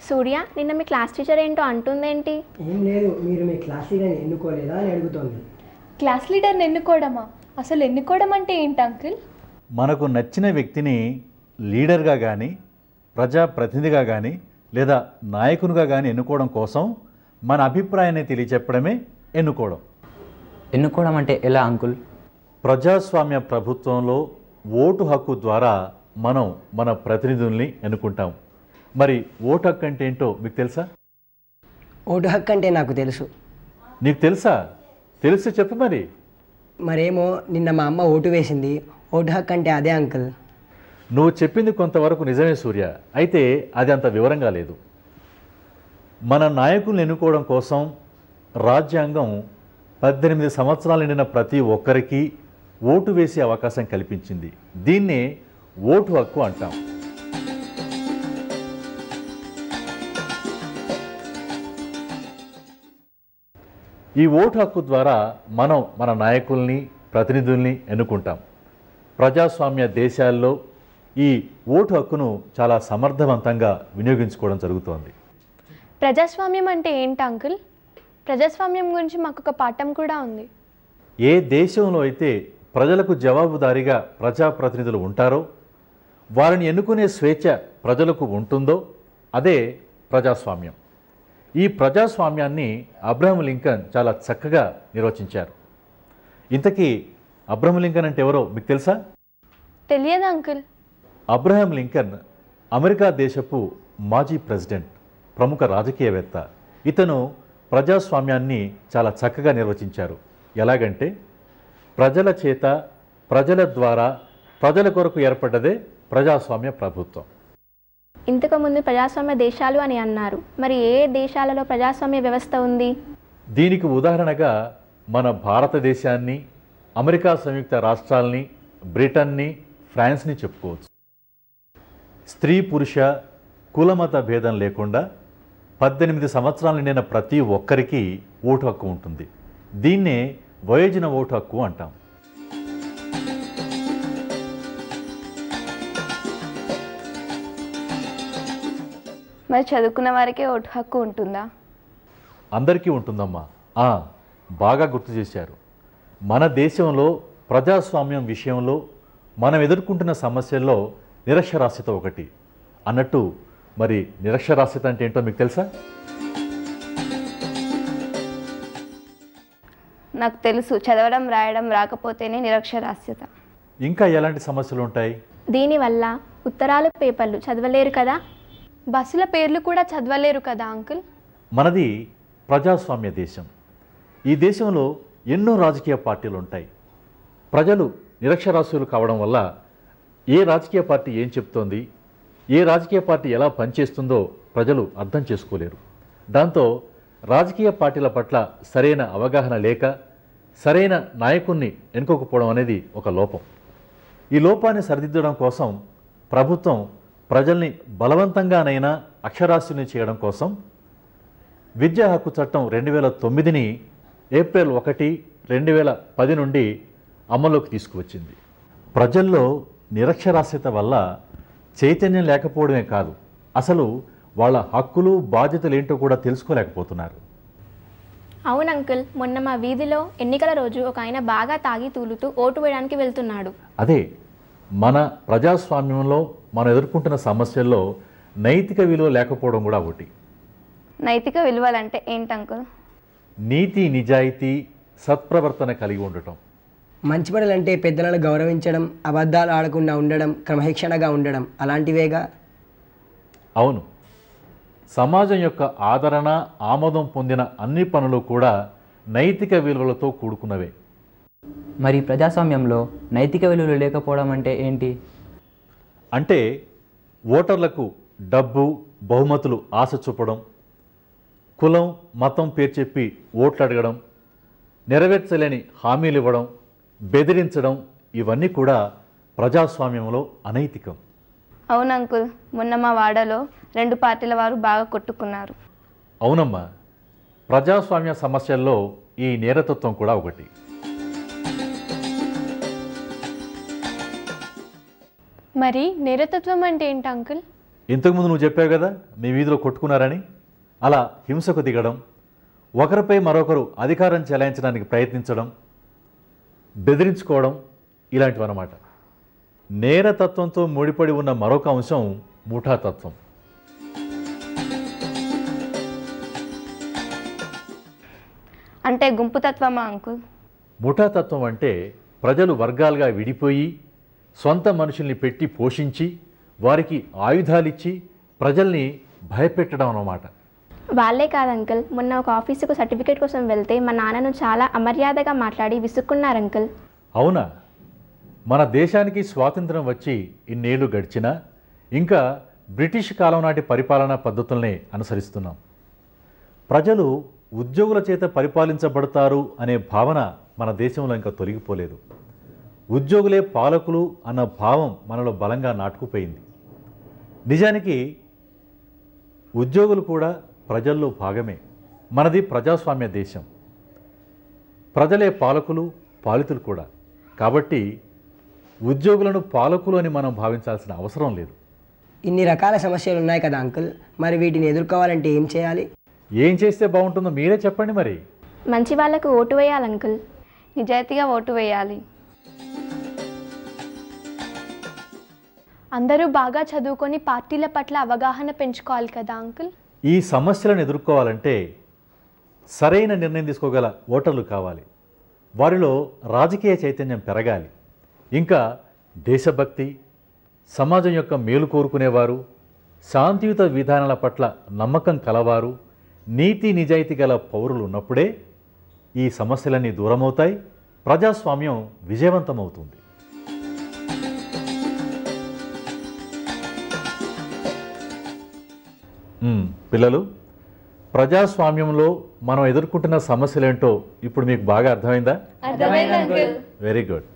సూర్య, నిన్న మీ class teacher ఏంటో అంటుందేంటి? ఏం లేదు, మీరు మీ క్లాస్ లీడర్ని ఎన్నుకోలేదా అని అడుగుతోంది. క్లాస్ లీడర్ని ఎన్నుకోవడమా? అసలు ఎన్నుకోవడం అంటే ఏంటి అంకుల్? మనకు నచ్చిన వ్యక్తిని లీడర్గా కానీ ప్రజాప్రతినిధిగా కానీ లేదా నాయకునిగా కానీ ఎన్నుకోవడం కోసం మన అభిప్రాయాన్ని తెలియచెప్పడమే ఎన్నుకోవడం. ఎన్నుకోవడం అంటే ఎలా అంకుల్? ప్రజాస్వామ్య ప్రభుత్వంలో ఓటు హక్కు ద్వారా మనం మన ప్రతినిధుల్ని ఎన్నుకుంటాం. మరి ఓటు హక్కు అంటే ఏంటో మీకు తెలుసా? ఓటు హక్కు అంటే నాకు తెలుసు. నీకు తెలుసా? తెలిసి చెప్పు మరి. మరేమో నిన్న మా అమ్మ ఓటు వేసింది. ఓటు హక్కు అంటే అదే అంకుల్. నువ్వు చెప్పింది కొంతవరకు నిజమే సూర్య, అయితే అది అంత వివరంగా లేదు. మన నాయకుల్ని ఎన్నుకోవడం కోసం రాజ్యాంగం 18 సంవత్సరాలు నిండిన ప్రతి ఒక్కరికి ఓటు వేసే అవకాశం కల్పించింది. దీన్నే ఓటు హక్కు అంటాం. ఈ ఓటు హక్కు ద్వారా మనం మన నాయకుల్ని ప్రతినిధుల్ని ఎన్నుకుంటాం. ప్రజాస్వామ్య దేశాల్లో ఈ ఓటు హక్కును చాలా సమర్థవంతంగా వినియోగించుకోవడం జరుగుతోంది. ప్రజాస్వామ్యం అంటే ఏంటి అంకుల్? ప్రజాస్వామ్యం గురించి మాకు ఒక పాఠం కూడా ఉంది. ఏ దేశంలో అయితే ప్రజలకు జవాబుదారీగా ప్రజాప్రతినిధులు ఉంటారో, వారిని ఎన్నుకునే స్వేచ్ఛ ప్రజలకు ఉంటుందో అదే ప్రజాస్వామ్యం. ఈ ప్రజాస్వామ్యాన్ని అబ్రహం లింకన్ చాలా చక్కగా నిర్వచించారు. ఇంతకీ అబ్రహం లింకన్ అంటే ఎవరో మీకు తెలుసా? తెలియదు అంకుల్. అబ్రహం లింకన్ అమెరికా దేశపు మాజీ ప్రెసిడెంట్, ప్రముఖ రాజకీయవేత్త. ఇతను ప్రజాస్వామ్యాన్ని చాలా చక్కగా నిర్వచించారు. ఎలాగంటే, ప్రజల చేత, ప్రజల ద్వారా, ప్రజల కొరకు ఏర్పడ్డదే ప్రజాస్వామ్య ప్రభుత్వం. ఇంతకుముందు ప్రజాస్వామ్య దేశాలు అని అన్నారు. మరి ఏ దేశాలలో ప్రజాస్వామ్య వ్యవస్థ ఉంది? దీనికి ఉదాహరణగా మన భారతదేశాన్ని, అమెరికా సంయుక్త రాష్ట్రాల్ని, బ్రిటన్ని, ఫ్రాన్స్ని చెప్పుకోవచ్చు. స్త్రీ పురుష కులమత భేదం లేకుండా 18 సంవత్సరాలు నిండిన ప్రతి ఒక్కరికి ఓటు హక్కు ఉంటుంది. దీన్నే వయోజన ఓటు హక్కు అంటాం. మరి చదువుకున్న వారికే ఓటు హక్కు ఉంటుందా? అందరికీ ఉంటుందమ్మా. బాగా గుర్తు చేశారు. మన దేశంలో ప్రజాస్వామ్యం విషయంలో మనం ఎదుర్కొంటున్న సమస్యల్లో నిరక్షరాస్యత ఒకటి. అన్నట్టు మరి నిరక్షరాస్యత అంటే ఏంటో మీకు తెలుసా? నాకు తెలుసు, చదవడం రాయడం రాకపోతేనే నిరక్షరాస్యత. ఇంకా ఎలాంటి సమస్యలు ఉంటాయి? దీనివల్ల ఉత్తరాలు పేపర్లు చదవలేరు కదా. బస్సుల పేర్లు కూడా చదవలేరు కదా అంకుల్. మనది ప్రజాస్వామ్య దేశం. ఈ దేశంలో ఎన్నో రాజకీయ పార్టీలు ఉంటాయి. ప్రజలు నిరక్షరాస్యులు కావడం వల్ల ఏ రాజకీయ పార్టీ ఏం చెప్తోంది, ఏ రాజకీయ పార్టీ ఎలా పనిచేస్తుందో ప్రజలు అర్థం చేసుకోలేరు. దాంతో రాజకీయ పార్టీల పట్ల సరైన అవగాహన లేక సరైన నాయకుణ్ణి ఎన్నుకోకపోవడం అనేది ఒక లోపం. ఈ లోపాన్ని సరిదిద్దడం కోసం ప్రభుత్వం ప్రజల్ని బలవంతంగానైనా అక్షరాస్యుల్ని చేయడం కోసం విద్యా హక్కు చట్టం 2009ని ఏప్రిల్ 1, 2010 నుండి అమల్లోకి తీసుకువచ్చింది. ప్రజల్లో నిరక్షరాస్యత వల్ల చైతన్యం లేకపోవడమే కాదు, అసలు వాళ్ళ హక్కులు బాధ్యతలు ఏంటో కూడా తెలుసుకోలేకపోతున్నారు. అవును అంకుల్, మొన్న మా వీధిలో ఎన్నికల రోజు ఒక ఆయన బాగా తాగి తూలుతూ ఓటు వేయడానికి వెళ్తున్నాడు. అదే మన ప్రజాస్వామ్యంలో మనం ఎదుర్కొంటున్న సమస్యల్లో నైతిక విలువ లేకపోవడం కూడా ఒకటి. నైతిక విలువలంటే ఏంటి అంకుల్? నీతి, నిజాయితీ, సత్ప్రవర్తన కలిగి ఉండటం. మంచి పనులంటే పెద్దలను గౌరవించడం, అబద్ధాలు ఆడకుండా ఉండడం, క్రమశిక్షణగా ఉండడం, అలాంటివేగా. అవును, సమాజం యొక్క ఆదరణ, ఆమోదం పొందిన అన్ని పనులు కూడా నైతిక విలువలతో కూడుకున్నవే. మరి ప్రజాస్వామ్యంలో నైతిక విలువలు లేకపోవడం అంటే ఏంటి? అంటే ఓటర్లకు డబ్బు, బహుమతులు ఆశ చూపడం, కులం, మతం పేరు చెప్పి ఓట్లు అడగడం, నెరవేర్చలేని హామీలు ఇవ్వడం, బెదిరించడం, ఇవన్నీ కూడా ప్రజాస్వామ్యంలో అనైతికం. అవును అంకుల్, మొన్న మా వాడలో 2 పార్టీల వారు బాగా కొట్టుకున్నారు. అవునమ్మా, ప్రజాస్వామ్య సమస్యల్లో ఈ నేరతత్వం కూడా ఒకటి. మరి నేరతత్వం అంటే ఏంటి అంకుల్? ఇంతకుముందు నువ్వు చెప్పావు కదా మీ వీధిలో కొట్టుకున్నారని. అలా హింసకు దిగడం, ఒకరిపై మరొకరు అధికారం చెలాయించడానికి ప్రయత్నించడం, బెదిరించుకోవడం ఇలాంటివన్నమాట. నేరతత్వంతో ముడిపడి ఉన్న మరొక అంశం ముఠాతత్వం. అంటే గుంపుతత్వమా అంకుల్? ముఠాతత్వం అంటే ప్రజలు వర్గాలుగా విడిపోయి సొంత మనుషుల్ని పెట్టి పోషించి వారికి ఆయుధాలిచ్చి ప్రజల్ని భయపెట్టడం అన్నమాట. వాళ్ళే కాదు అంకుల్, మొన్న ఒక ఆఫీసుకు సర్టిఫికేట్ కోసం వెళ్తే మా నాన్నను చాలా అమర్యాదగా మాట్లాడి విసుక్కున్నారు అంకుల్. అవునా? మన దేశానికి స్వాతంత్రం వచ్చి ఇన్నేళ్లు గడిచినా ఇంకా బ్రిటిష్ కాలం నాటి పరిపాలనా పద్ధతుల్ని అనుసరిస్తున్నాం. ప్రజలు ఉద్యోగుల చేత పరిపాలించబడతారు అనే భావన మన దేశంలో ఇంకా తొలగిపోలేదు. ఉద్యోగులే పాలకులు అన్న భావం మనలో బలంగా నాటుకుపోయింది. నిజానికి ఉద్యోగులు కూడా ప్రజల్లో భాగమే. మనది ప్రజాస్వామ్య దేశం. ప్రజలే పాలకులు, పాలితులు కూడా. కాబట్టి ఉద్యోగులను పాలకులు అని మనం భావించాల్సిన అవసరం లేదు. ఇన్ని రకాల సమస్యలు ఉన్నాయి కదా అంకుల్, మరి వీటిని ఎదుర్కోవాలంటే ఏం చేయాలి? ఏం చేస్తే బాగుంటుందో మీరే చెప్పండి మరి. మంచి వాళ్ళకు ఓటు వేయాలి అంకుల్. నిజాయితీగా ఓటు వేయాలి. అందరూ బాగా చదువుకొని పార్టీల పట్ల అవగాహన పెంచుకోవాలి కదా అంకుల్? ఈ సమస్యలను ఎదుర్కోవాలంటే సరైన నిర్ణయం తీసుకోగల ఓటర్లు కావాలి. వారిలో రాజకీయ చైతన్యం పెరగాలి. ఇంకా దేశభక్తి, సమాజం యొక్క మేలు కోరుకునేవారు, శాంతియుత విధానాల పట్ల నమ్మకం కలవారు, నీతి నిజాయితీ గల పౌరులు ఉన్నప్పుడే ఈ సమస్యలన్నీ దూరమవుతాయి, ప్రజాస్వామ్యం విజయవంతమవుతుంది. పిల్లలు, ప్రజాస్వామ్యంలో మనం ఎదుర్కొంటున్న సమస్యలేంటో ఇప్పుడు మీకు బాగా అర్థమైందా? అర్థమైంది అంకుల్. Very good.